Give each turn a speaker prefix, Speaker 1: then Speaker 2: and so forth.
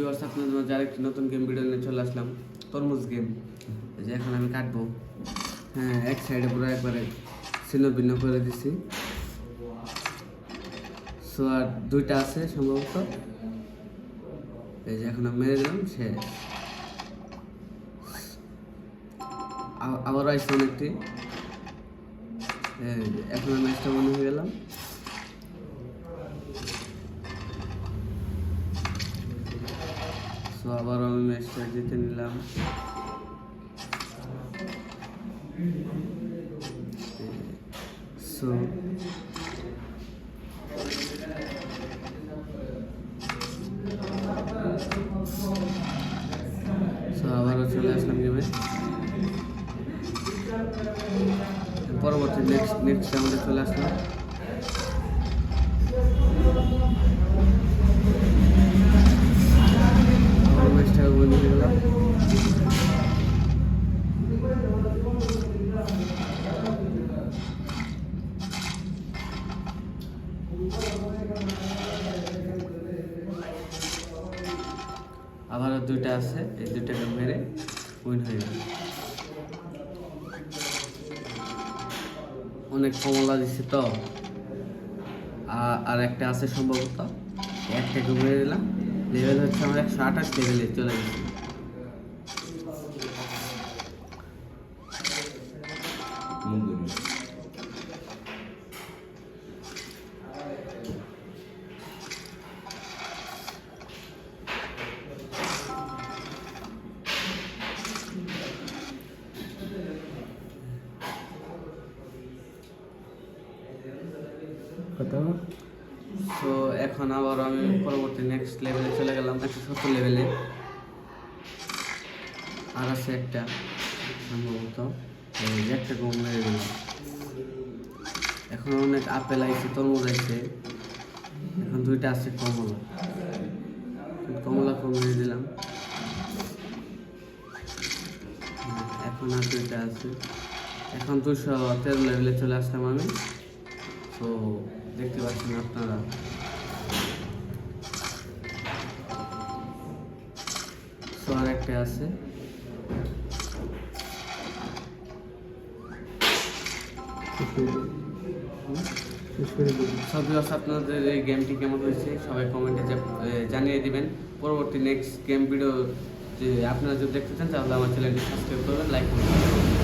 Speaker 1: Viewers, আপনাদের মাঝে আরেকটি নতুন গেম ভিডিও নিয়ে চলে আসলাম। তরমুজ গেম। এই যে এখন আমি কাটবো। হ্যাঁ, এক সাইডে পুরো একবারে ছিন্ন ভিন্ন করে দিছি। সো আর দুইটা আছে সম্ভবত। এই যে এখন আমি মেরে দিলাম, শেষ। আবারও আসছে অনেকটি। এখন আমি ম্যাচটা মনে হয়ে গেলাম। সো আবার আমি ম্যাচটা জিতে নিলাম। সো আবারও চলে আসলাম গেমে। পরবর্তী নেক্সট আমাদের চলে আসলাম। ম্যাচটা উইন হয়ে গেলাম। আবারও দুইটা আছে, এই দুইটাকে মেরে উইন হয়ে গেল। অনেক কমলা দিচ্ছে তো, আর একটা আছে সম্ভবত, একটাকে মেরে দিলাম। লেভেল হচ্ছে আমরা 128 লেভেলে চলে গেছি। সো এখন আবার আমি পরবর্তী নেক্সট লেভেলে চলে গেলাম, 170 লেভেলে। আর আছে একটা সম্ভবত, একটা কম মেরে দিলাম। এখন অনেক আপেল আইছে, তরমুজ আইছে। এখন দুইটা আছে কমলা মেরে দিলাম। এখন আর দুইটা আছে। এখন 213 লেভেলে চলে আসলাম আমি। তো দেখতে পাচ্ছেন আপনারা। সো আর একটা আছে। আপনাদের এই গেমটি কেমন হয়েছে সবাই কমেন্টে জানিয়ে দিবেন। পরবর্তী নেক্সট গেম ভিডিও যে আপনারা যদি দেখতে চান তাহলে আমার চ্যানেলটি সাবস্ক্রাইব করবেন, লাইক করবেন।